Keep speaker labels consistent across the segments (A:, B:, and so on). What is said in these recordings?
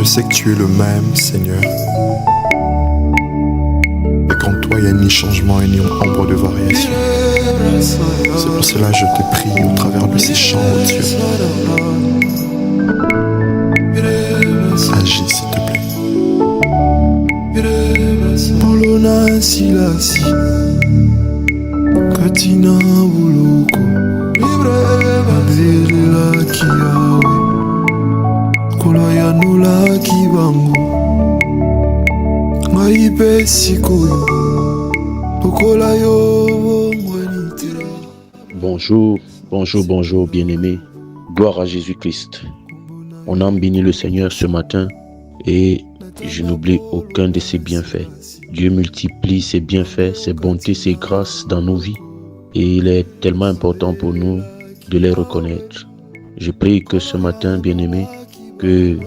A: Je sais que tu es le même, Seigneur. Et qu'en toi, il n'y a ni changement et ni ombre de variation. C'est pour cela que je te prie au travers de ces chants, oh Dieu. Agis, s'il te plaît.
B: Polona silasi Katina buloko Abelela kiawe Kolaya nula kibango Maipe sikoyo Okolayo mwanitera.
C: Bonjour, bien-aimés. Gloire à Jésus-Christ. Mon âme bénit le Seigneur ce matin et je n'oublie aucun de ses bienfaits. Dieu multiplie ses bienfaits, ses bontés, ses grâces dans nos vies et il est tellement important pour nous de les reconnaître. Je prie que ce matin, bien-aimé, que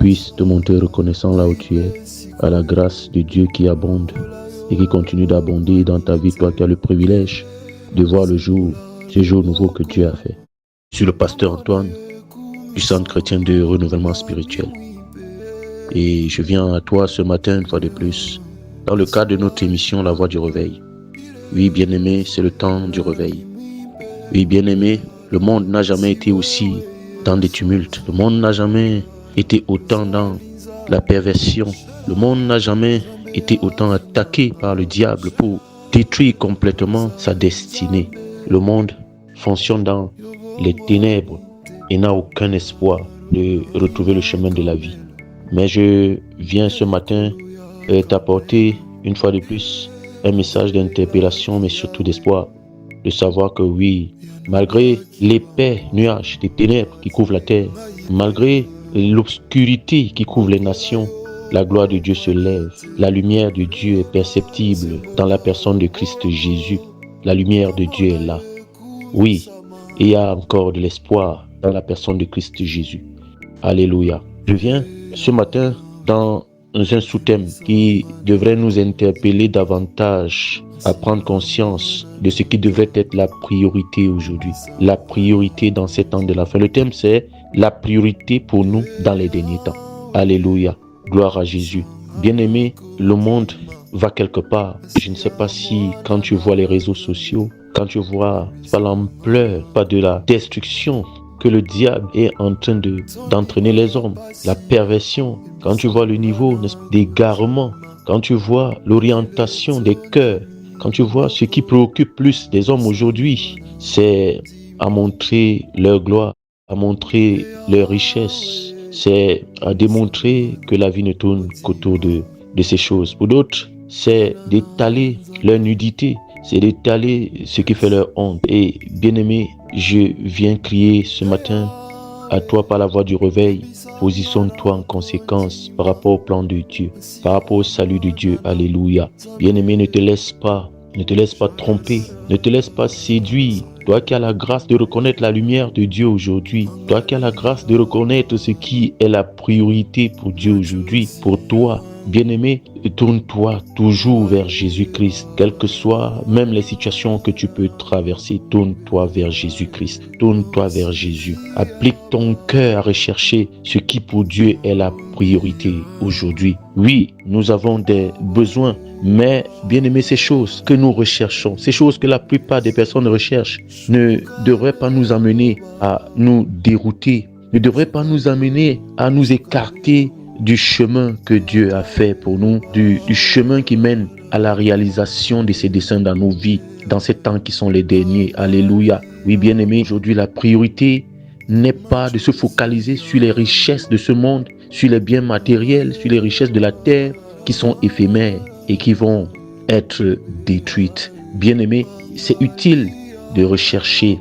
C: puisses te montrer reconnaissant là où tu es, à la grâce de Dieu qui abonde et qui continue d'abonder dans ta vie, toi qui as le privilège de voir le jour, ce jour nouveau que Dieu a fait. Je suis le pasteur Antoine du Centre chrétien de renouvellement spirituel. Et je viens à toi ce matin une fois de plus, dans le cadre de notre émission La Voix du Réveil. Oui, bien-aimé, c'est le temps du réveil. Oui, bien-aimé, le monde n'a jamais été aussi dans des tumultes. Le monde n'a jamais été autant dans la perversion. Le monde n'a jamais été autant attaqué par le diable pour détruire complètement sa destinée. Le monde fonctionne dans les ténèbres et n'a aucun espoir de retrouver le chemin de la vie. Mais je viens ce matin t'apporter une fois de plus un message d'interpellation, mais surtout d'espoir, de savoir que oui, malgré l'épais nuage des ténèbres qui couvrent la terre, malgré l'obscurité qui couvre les nations, la gloire de Dieu se lève. La lumière de Dieu est perceptible dans la personne de Christ Jésus. La lumière de Dieu est là. Oui, il y a encore de l'espoir dans la personne de Christ Jésus. Alléluia. Je viens ce matin dans un sous-thème qui devrait nous interpeller davantage à prendre conscience de ce qui devrait être la priorité aujourd'hui. La priorité dans ces temps de la fin. Le thème, c'est la priorité pour nous dans les derniers temps. Alléluia. Gloire à Jésus. Bien-aimé, le monde va quelque part. Je ne sais pas si quand tu vois les réseaux sociaux, quand tu vois pas l'ampleur, pas de la destruction que le diable est en train d'entraîner les hommes, la perversion, quand tu vois le niveau d'égarement, quand tu vois l'orientation des cœurs, quand tu vois ce qui préoccupe plus des hommes aujourd'hui, c'est à montrer leur gloire, à montrer leur richesse, c'est à démontrer que la vie ne tourne qu'autour de ces choses. Pour d'autres, c'est d'étaler leur nudité, c'est d'étaler ce qui fait leur honte. Et bien-aimé, je viens crier ce matin à toi par la voix du réveil. Positionne-toi en conséquence par rapport au plan de Dieu, par rapport au salut de Dieu. Alléluia. Bien-aimé, ne te laisse pas tromper, ne te laisse pas séduire. Toi qui as la grâce de reconnaître la lumière de Dieu aujourd'hui, toi qui as la grâce de reconnaître ce qui est la priorité pour Dieu aujourd'hui, pour toi, bien-aimé, tourne-toi toujours vers Jésus-Christ. Quelles que soient même les situations que tu peux traverser, tourne-toi vers Jésus-Christ. Tourne-toi vers Jésus. Applique ton cœur à rechercher ce qui pour Dieu est la priorité aujourd'hui. Oui, nous avons des besoins, mais bien-aimé, ces choses que nous recherchons, ces choses que la plupart des personnes recherchent, ne devraient pas nous amener à nous dérouter, ne devraient pas nous amener à nous écarter du chemin que Dieu a fait pour nous, du chemin qui mène à la réalisation de ses desseins dans nos vies, dans ces temps qui sont les derniers. Alléluia. Oui, bien-aimé, aujourd'hui, la priorité n'est pas de se focaliser sur les richesses de ce monde, sur les biens matériels, sur les richesses de la terre qui sont éphémères et qui vont être détruites. Bien-aimé, c'est utile de rechercher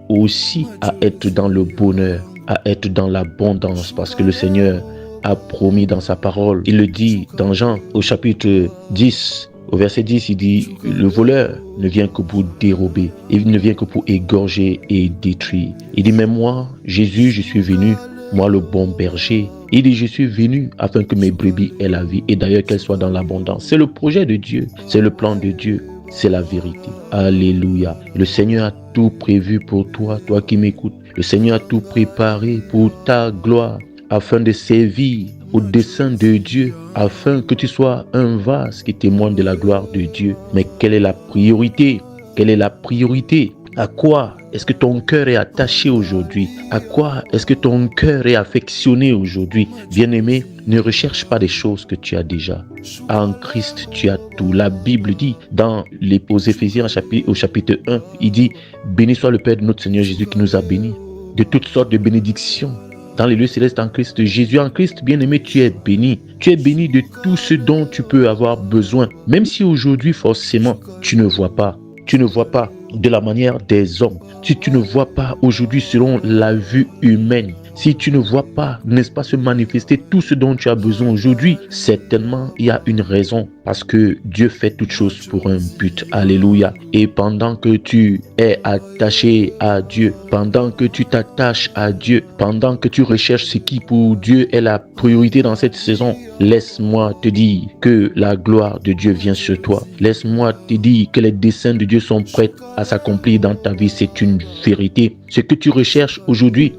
C: aussi à être dans le bonheur, à être dans l'abondance, parce que le Seigneur a promis dans sa parole. Il le dit dans Jean au chapitre 10, au verset 10, il dit « Le voleur ne vient que pour dérober, il ne vient que pour égorger et détruire. » Il dit « Mais moi, Jésus, je suis venu, moi le bon berger. » Il dit « Je suis venu afin que mes brebis aient la vie et d'ailleurs qu'elles soient dans l'abondance. » C'est le projet de Dieu, c'est le plan de Dieu. C'est la vérité. Alléluia. Le Seigneur a tout prévu pour toi, toi qui m'écoutes. Le Seigneur a tout préparé pour ta gloire. afin de servir au dessein de Dieu, afin que tu sois un vase qui témoigne de la gloire de Dieu. Mais quelle est la priorité? Quelle est la priorité? À quoi est-ce que ton cœur est attaché aujourd'hui? À quoi est-ce que ton cœur est affectionné aujourd'hui? Bien-aimé, ne recherche pas des choses que tu as déjà. En Christ, tu as tout. La Bible dit dans aux Éphésiens au chapitre 1, il dit « Béni soit le Père de notre Seigneur Jésus qui nous a bénis de toutes sortes de bénédictions. » Dans les lieux célestes en Christ Jésus. En Christ, bien-aimé, tu es béni. Tu es béni de tout ce dont tu peux avoir besoin. Même si aujourd'hui, forcément, tu ne vois pas. Tu ne vois pas de la manière des hommes. Si tu ne vois pas aujourd'hui selon la vue humaine, si tu ne vois pas, n'est-ce pas, se manifester tout ce dont tu as besoin aujourd'hui, certainement, il y a une raison. Parce que Dieu fait toutes choses pour un but. Alléluia. Et pendant que tu es attaché à Dieu, pendant que tu t'attaches à Dieu, pendant que tu recherches ce qui pour Dieu est la priorité dans cette saison, laisse-moi te dire que la gloire de Dieu vient sur toi. Laisse-moi te dire que les desseins de Dieu sont prêts à s'accomplir dans ta vie. C'est une vérité. Ce que tu recherches aujourd'hui,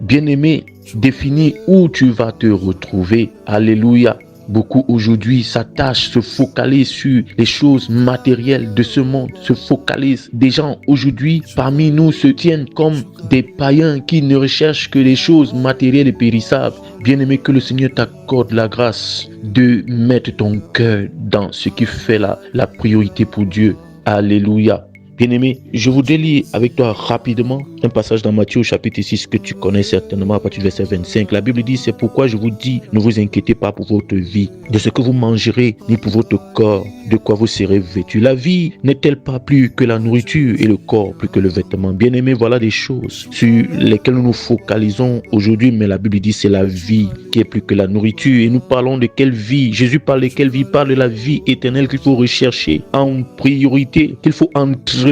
C: bien-aimé, définis où tu vas te retrouver. Alléluia. Beaucoup aujourd'hui s'attachent, se focalisent sur les choses matérielles de ce monde, se focalisent. Des gens aujourd'hui parmi nous se tiennent comme des païens qui ne recherchent que les choses matérielles et périssables. Bien-aimé, que le Seigneur t'accorde la grâce de mettre ton cœur dans ce qui fait la priorité pour Dieu. Alléluia. Bien-aimé, je voudrais lire avec toi rapidement un passage dans Matthieu au chapitre 6 que tu connais certainement à partir du verset 25. La Bible dit, c'est pourquoi je vous dis, ne vous inquiétez pas pour votre vie, de ce que vous mangerez, ni pour votre corps, de quoi vous serez vêtus. La vie n'est-elle pas plus que la nourriture et le corps plus que le vêtement? Bien-aimé, voilà des choses sur lesquelles nous nous focalisons aujourd'hui, mais la Bible dit c'est la vie qui est plus que la nourriture. Et nous parlons de quelle vie? Jésus parle de quelle vie? Il parle de la vie éternelle qu'il faut rechercher en priorité, qu'il faut entretenir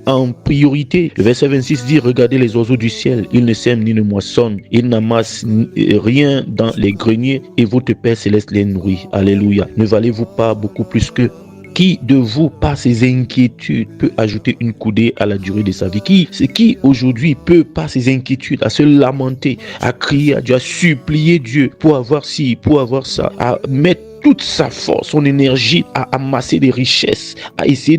C: en priorité. Le verset 26 dit, regardez les oiseaux du ciel, ils ne sèment ni ne moissonnent, ils n'amassent rien dans les greniers et votre Père céleste les nourrit. Alléluia. Ne valez-vous pas beaucoup plus que qui de vous, par ses inquiétudes, peut ajouter une coudée à la durée de sa vie? Qui aujourd'hui peut, par ses inquiétudes, à se lamenter, à crier à Dieu, à supplier Dieu pour avoir ci, pour avoir ça, à mettre toute sa force, son énergie à amasser des richesses, à essayer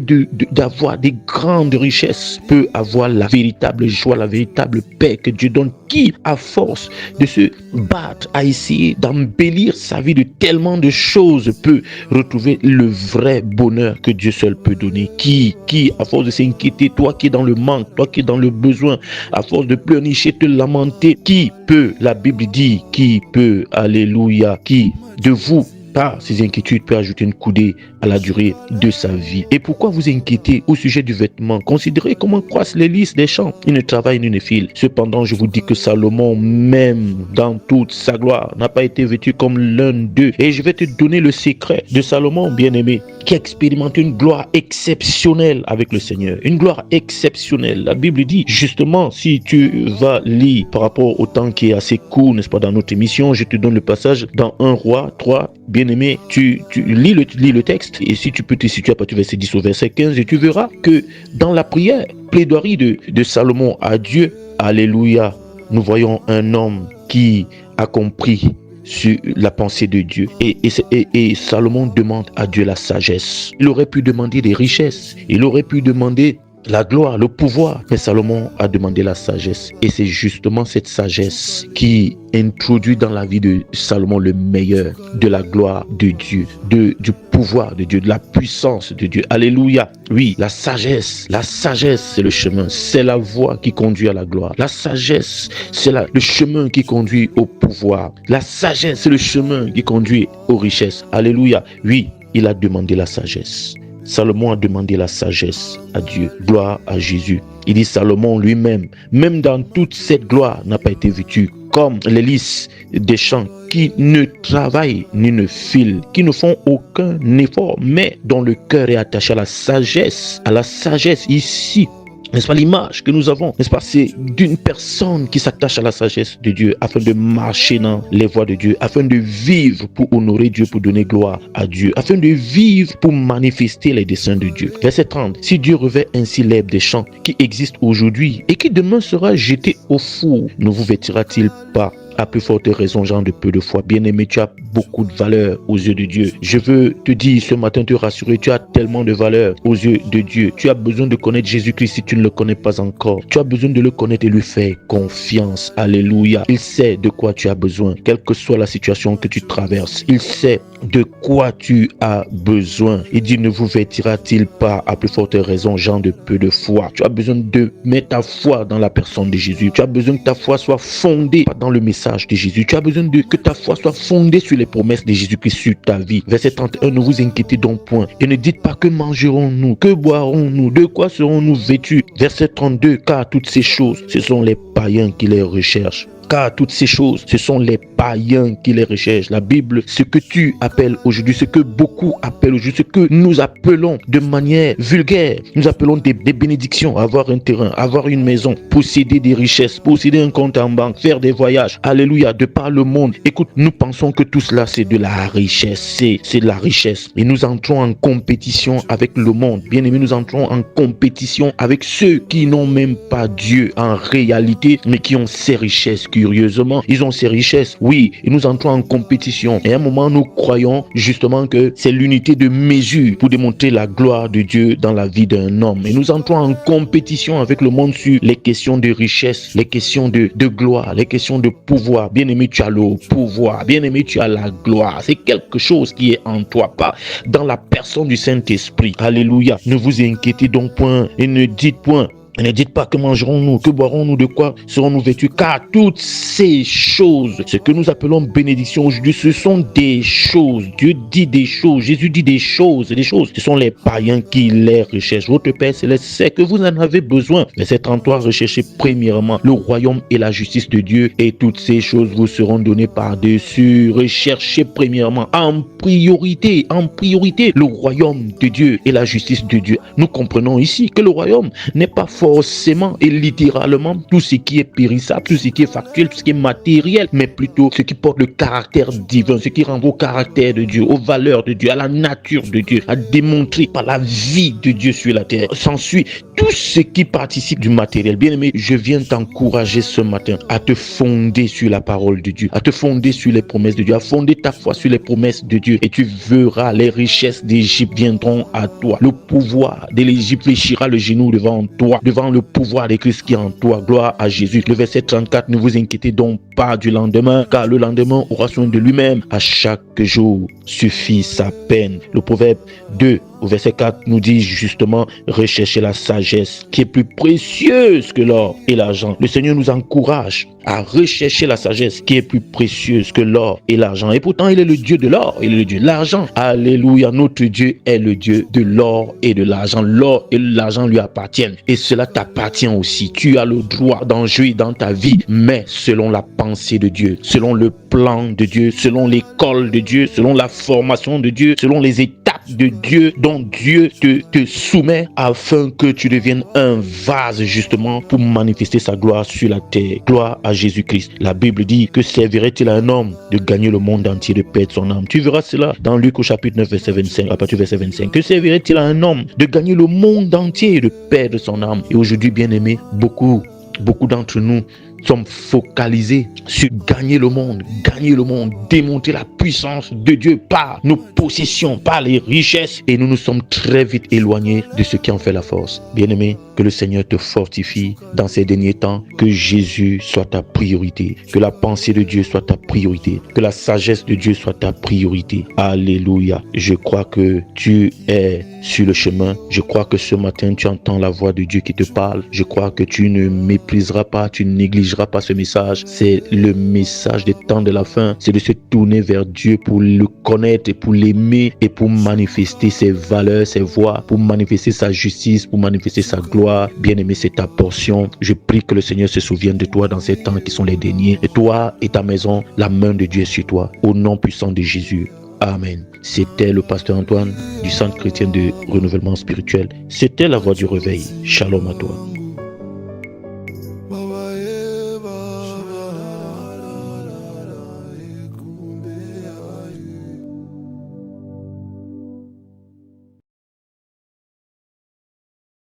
C: d'avoir des grandes richesses, peut avoir la véritable joie, la véritable paix que Dieu donne? Qui, à force de se battre, à essayer d'embellir sa vie de tellement de choses, peut retrouver le vrai bonheur que Dieu seul peut donner? Qui, à force de s'inquiéter, toi qui es dans le manque, toi qui es dans le besoin, à force de pleurnicher, te lamenter, qui peut, la Bible dit, qui peut, alléluia, qui de vous, par ses inquiétudes, peut ajouter une coudée à la durée de sa vie? Et pourquoi vous inquiétez au sujet du vêtement? Considérez comment croissent les lys des champs. Ils ne travaillent ni ne filent. Cependant, je vous dis que Salomon, même dans toute sa gloire, n'a pas été vêtu comme l'un d'eux. Et je vais te donner le secret de Salomon, bien-aimé, qui a expérimenté une gloire exceptionnelle avec le Seigneur. Une gloire exceptionnelle. La Bible dit, justement, si tu vas lire par rapport au temps qui est assez court, n'est-ce pas, dans notre émission, je te donne le passage dans 1 Roi 3, bien-aimé, tu lis le texte, et si tu peux te situer à partir du verset 10 au verset 15, et tu verras que dans la prière, plaidoirie de Salomon à Dieu, alléluia, nous voyons un homme qui a compris sur la pensée de Dieu. Et Salomon demande à Dieu la sagesse. Il aurait pu demander des richesses, il aurait pu demander la gloire, le pouvoir, mais Salomon a demandé la sagesse. Et c'est justement cette sagesse qui introduit dans la vie de Salomon le meilleur de la gloire de Dieu, du pouvoir de Dieu, de la puissance de Dieu. Alléluia. Oui, la sagesse, c'est le chemin, c'est la voie qui conduit à la gloire. La sagesse, c'est le chemin qui conduit au pouvoir. La sagesse, c'est le chemin qui conduit aux richesses. Alléluia. Oui, il a demandé la sagesse. Salomon a demandé la sagesse à Dieu. Gloire à Jésus. Il dit Salomon lui-même, même dans toute cette gloire, n'a pas été vêtu comme les lys des champs qui ne travaillent ni ne filent, qui ne font aucun effort, mais dont le cœur est attaché à la sagesse ici. n'est-ce pas, l'image que nous avons, n'est-ce pas, c'est d'une personne qui s'attache à la sagesse de Dieu afin de marcher dans les voies de Dieu, afin de vivre pour honorer Dieu, pour donner gloire à Dieu, afin de vivre pour manifester les desseins de Dieu. Verset 30. Si Dieu revêt ainsi l'herbe des champs qui existe aujourd'hui et qui demain sera jeté au four, ne vous vêtira-t-il pas à plus forte raison, gens de peu de foi? Bien-aimé, tu as beaucoup de valeur aux yeux de Dieu. Je veux te dire ce matin, te rassurer, tu as tellement de valeur aux yeux de Dieu. Tu as besoin de connaître Jésus-Christ si tu ne le connais pas encore. Tu as besoin de le connaître et lui faire confiance. Alléluia. Il sait de quoi tu as besoin, quelle que soit la situation que tu traverses. Il sait de quoi tu as besoin. Il dit, ne vous vêtira-t-il pas à plus forte raison, gens de peu de foi? Tu as besoin de mettre ta foi dans la personne de Jésus. Tu as besoin que ta foi soit fondée dans le message de Jésus. Tu as besoin que ta foi soit fondée sur les promesses de Jésus-Christ sur ta vie. Verset 31, ne vous inquiétez donc point et ne dites pas que mangerons-nous, que boirons-nous, de quoi serons-nous vêtus. Verset 32, car toutes ces choses, ce sont les païens qui les recherchent. Car toutes ces choses, ce sont les païens qui les recherchent. La Bible, ce que tu appelles aujourd'hui, ce que beaucoup appellent aujourd'hui, ce que nous appelons de manière vulgaire, nous appelons des bénédictions, avoir un terrain, avoir une maison, posséder des richesses, posséder un compte en banque, faire des voyages, alléluia, de par le monde. Écoute, nous pensons que tout cela, c'est de la richesse, c'est de la richesse. Et nous entrons en compétition avec le monde. Bien aimé, nous entrons en compétition avec ceux qui n'ont même pas Dieu en réalité, mais qui ont ces richesses. Curieusement, ils ont ces richesses, oui, et nous entrons en compétition. Et à un moment, nous croyons justement que c'est l'unité de mesure pour démontrer la gloire de Dieu dans la vie d'un homme. Et nous entrons en compétition avec le monde sur les questions de richesse, les questions de gloire, les questions de pouvoir. Bien-aimé, tu as le pouvoir. Bien-aimé, tu as la gloire. C'est quelque chose qui est en toi, pas dans la personne du Saint-Esprit. Alléluia. Ne vous inquiétez donc point et ne dites point. Et ne dites pas que mangerons-nous, que boirons-nous, de quoi serons-nous vêtus, car toutes ces choses, ce que nous appelons bénédiction aujourd'hui, ce sont des choses. Dieu dit des choses, Jésus dit des choses. Ce sont les païens qui les recherchent. Votre Père Céleste sait que vous en avez besoin. Verset 33, recherchez premièrement le royaume et la justice de Dieu, et toutes ces choses vous seront données par-dessus. Recherchez premièrement, en priorité, le royaume de Dieu et la justice de Dieu. Nous comprenons ici que le royaume n'est pas forcément et littéralement tout ce qui est périssable, tout ce qui est factuel, tout ce qui est matériel, mais plutôt ce qui porte le caractère divin, ce qui renvoie au caractère de Dieu, aux valeurs de Dieu, à la nature de Dieu, à démontrer par la vie de Dieu sur la terre. S'ensuit tout ce qui participe du matériel. Bien-aimé, je viens t'encourager ce matin à te fonder sur la parole de Dieu, à te fonder sur les promesses de Dieu, à fonder ta foi sur les promesses de Dieu, et tu verras les richesses d'Égypte viendront à toi. Le pouvoir de l'Égypte fléchira le genou devant toi, devant le pouvoir de Christ qui est en toi. Gloire à Jésus. Le verset 34, ne vous inquiétez donc pas du lendemain, car le lendemain aura soin de lui-même. À chaque jour suffit sa peine. Le proverbe 2 au verset 4 nous dit justement, recherchez la sagesse qui est plus précieuse que l'or et l'argent. Le Seigneur nous encourage à rechercher la sagesse qui est plus précieuse que l'or et l'argent. Et pourtant, il est le Dieu de l'or, il est le Dieu de l'argent. Alléluia, notre Dieu est le Dieu de l'or et de l'argent. L'or et l'argent lui appartiennent et cela t'appartient aussi. Tu as le droit d'en jouir dans ta vie, mais selon la pensée de Dieu, selon le plan de Dieu, selon l'école de Dieu, selon la formation de Dieu, selon les étapes de Dieu dont Dieu te soumet afin que tu deviennes un vase justement pour manifester sa gloire sur la terre. Gloire à Jésus-Christ. La Bible dit que servirait-il à un homme de gagner le monde entier, de perdre son âme. Tu verras cela dans Luc au chapitre 9 verset 25, à partir du verset 25. Que servirait-il à un homme de gagner le monde entier et de perdre son âme? Et aujourd'hui, bien-aimés, beaucoup d'entre nous sommes focalisés sur gagner le monde, démontrer la puissance de Dieu par nos possessions, par les richesses, et nous nous sommes très vite éloignés de ce qui en fait la force. Bien-aimé, que le Seigneur te fortifie dans ces derniers temps, que Jésus soit ta priorité, que la pensée de Dieu soit ta priorité, que la sagesse de Dieu soit ta priorité. Alléluia. Je crois que tu es sur le chemin. Je crois que ce matin, tu entends la voix de Dieu qui te parle. Je crois que tu ne mépriseras pas, tu ne négligeras pas ce message. C'est le message des temps de la fin. C'est de se tourner vers Dieu pour le connaître et pour l'aimer et pour manifester ses valeurs, ses voies, pour manifester sa justice, pour manifester sa gloire. Bien-aimé, c'est ta portion. Je prie que le Seigneur se souvienne de toi dans ces temps qui sont les derniers. Et toi et ta maison, la main de Dieu est sur toi. Au nom puissant de Jésus. Amen. C'était le pasteur Antoine du Centre chrétien de renouvellement spirituel. C'était la voix du réveil. Shalom à toi.